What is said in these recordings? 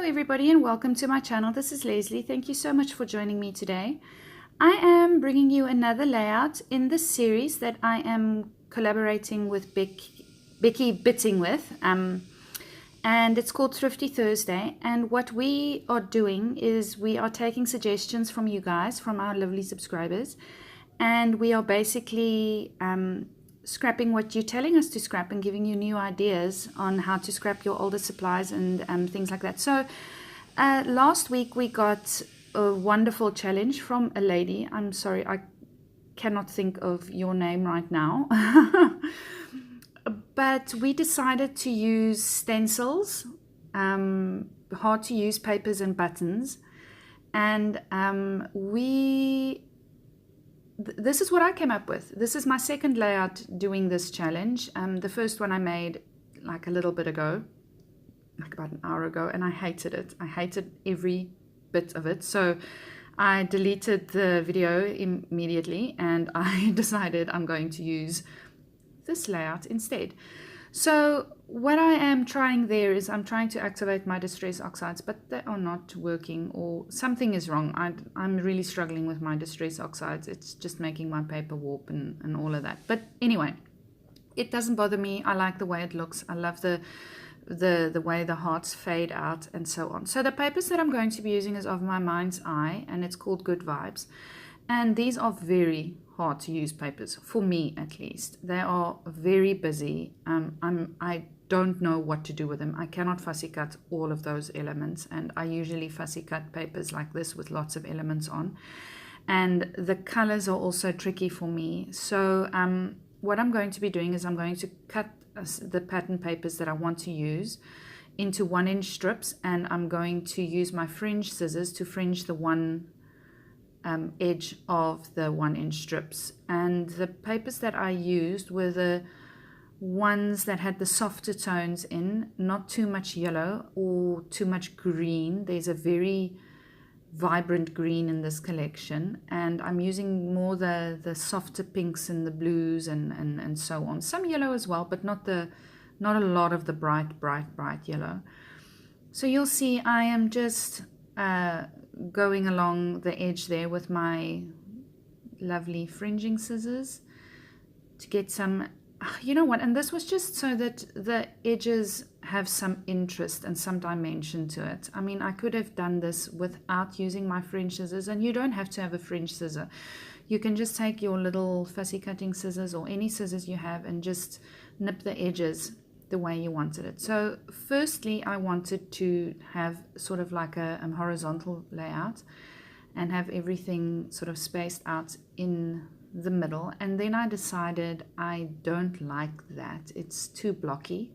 everybody, and welcome to my channel. This is Leslie. Thank you so much for joining me today. I am bringing you another layout in this series that I am collaborating with Becky Bitting with, and it's called Thrifty Thursday. And what we are doing is we are taking suggestions from you guys, from our lovely subscribers, and we are basically scrapping what you're telling us to scrap and giving you new ideas on how to scrap your older supplies and things like that. So last week we got a wonderful challenge from a lady. I'm sorry, I cannot think of your name right now. But we decided to use stencils, hard to use papers and buttons, and this is what I came up with. This is my second layout doing this challenge. The first one I made like a little bit ago, like about an hour ago, and I hated it. I hated every bit of it. So I deleted the video immediately and I decided I'm going to use this layout instead. So what I am trying there is I'm trying to activate my distress oxides, but they are not working, or something is wrong. I'm really struggling with my distress oxides. It's just making my paper warp and all of that. But anyway, it doesn't bother me. I like the way it looks. I love the way the hearts fade out and so on. So the papers that I'm going to be using is of my mind's eye, and it's called Good Vibes. And these are very hard to use papers, for me at least. They are very busy. I don't know what to do with them. I cannot fussy cut all of those elements, and I usually fussy cut papers like this with lots of elements on. And the colors are also tricky for me. So what I'm going to be doing is I'm going to cut the pattern papers that I want to use into 1-inch strips, and I'm going to use my fringe scissors to fringe the one edge of the 1-inch strips. And the papers that I used were the ones that had the softer tones in, not too much yellow or too much green. There's a very vibrant green in this collection, and I'm using more the softer pinks and the blues and so on. Some yellow as well, but not a lot of the bright yellow. So you'll see I am just going along the edge there with my lovely fringing scissors to get some, you know what, and this was just so that the edges have some interest and some dimension to it. I mean, I could have done this without using my fringe scissors, and you don't have to have a fringe scissor. You can just take your little fussy cutting scissors or any scissors you have and just nip the edges the way you wanted it. So firstly, I wanted to have sort of like a horizontal layout and have everything sort of spaced out in the middle, and then I decided I don't like that. It's too blocky.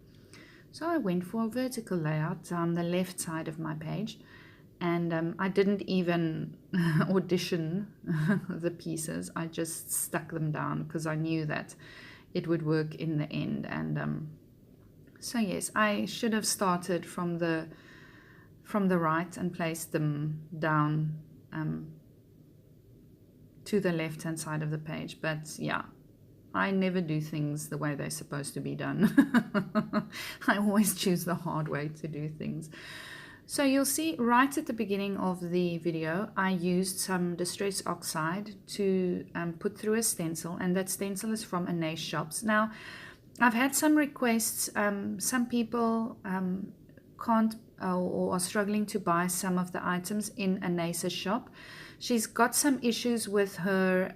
So I went for a vertical layout down the left side of my page, and I didn't even audition the pieces. I just stuck them down because I knew that it would work in the end. And so yes, I should have started from the right and placed them down to the left hand side of the page. But yeah, I never do things the way they're supposed to be done. I always choose the hard way to do things. So you'll see right at the beginning of the video, I used some Distress Oxide to put through a stencil, and that stencil is from Annias Shops. Now, I've had some requests. Some people can't or are struggling to buy some of the items in Annias' shop. She's got some issues with her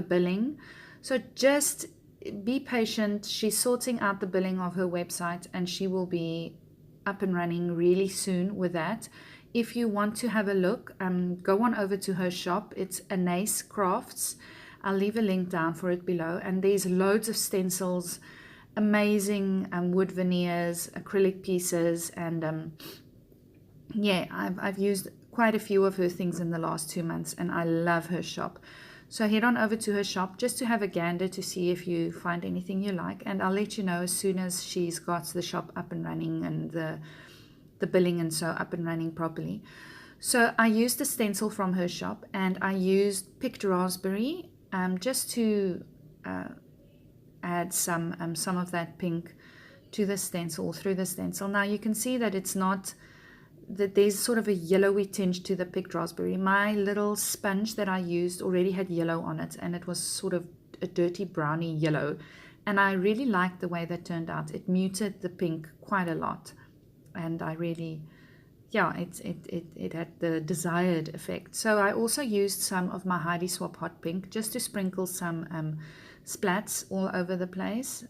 billing. So just be patient. She's sorting out the billing of her website, and she will be up and running really soon with that. If you want to have a look, go on over to her shop. It's Annias Crafts. I'll leave a link down for it below. And there's loads of stencils, amazing wood veneers, acrylic pieces, and yeah, I've used quite a few of her things in the last 2 months, and I love her shop. So head on over to her shop just to have a gander to see if you find anything you like, and I'll let you know as soon as she's got the shop up and running and the billing and so up and running properly. So I used the stencil from her shop, and I used picked raspberry just to add some of that pink to the stencil, through the stencil. Now you can see that it's not that there's sort of a yellowy tinge to the picked raspberry. My little sponge that I used already had yellow on it, and it was sort of a dirty browny yellow, and I really liked the way that turned out. It muted the pink quite a lot, and I really, yeah, it had the desired effect. So I also used some of my Heidi Swap hot pink just to sprinkle some splats all over the place,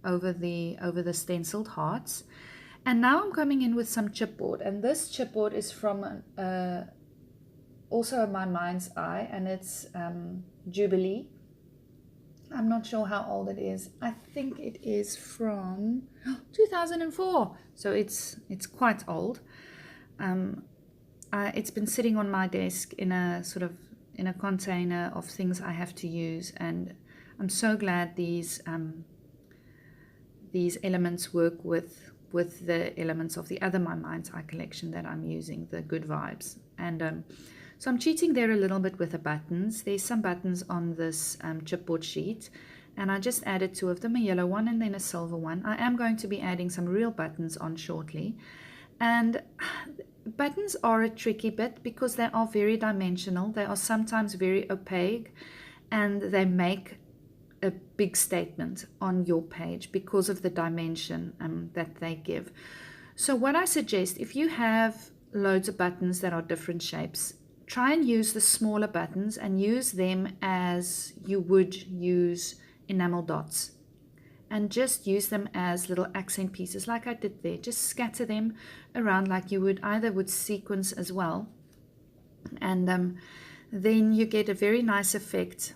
over the stenciled hearts. And now I'm coming in with some chipboard, and this chipboard is from also my mind's eye, and it's Jubilee. I'm not sure how old it is. I think it is from 2004, so it's quite old. It's been sitting on my desk in a container of things I have to use, and I'm so glad these elements work with the elements of the other My Mind's Eye collection that I'm using, the Good Vibes. And so I'm cheating there a little bit with the buttons. There's some buttons on this chipboard sheet, and I just added 2 of them, a yellow one and then a silver one. I am going to be adding some real buttons on shortly. And buttons are a tricky bit because they are very dimensional. They are sometimes very opaque, and they make a big statement on your page because of the dimension that they give. So what I suggest, if you have loads of buttons that are different shapes, try and use the smaller buttons and use them as you would use enamel dots, and just use them as little accent pieces like I did there. Just scatter them around like you would sequins as well, and then you get a very nice effect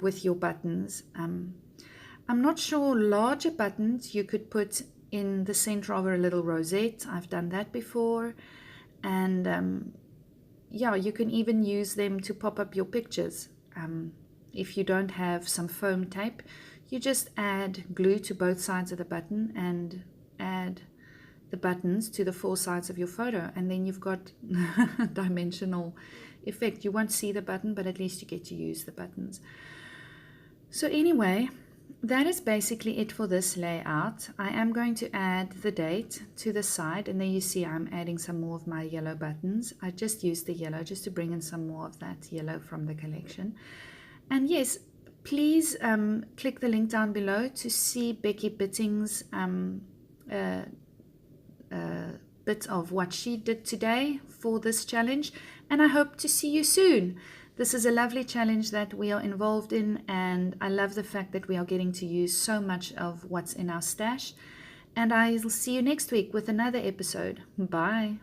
with your buttons. I'm not sure, larger buttons you could put in the center of a little rosette. I've done that before, and yeah, you can even use them to pop up your pictures. If you don't have some foam tape, you just add glue to both sides of the button and add the buttons to the 4 sides of your photo, and then you've got dimensional effect. You won't see the button, but at least you get to use the buttons. So anyway, that is basically it for this layout. I am going to add the date to the side, and there you see I'm adding some more of my yellow buttons. I just used the yellow just to bring in some more of that yellow from the collection. And yes, please click the link down below to see Becky Bitting's bit of what she did today for this challenge, and I hope to see you soon. This is a lovely challenge that we are involved in, and I love the fact that we are getting to use so much of what's in our stash. And I'll see you next week with another episode. Bye.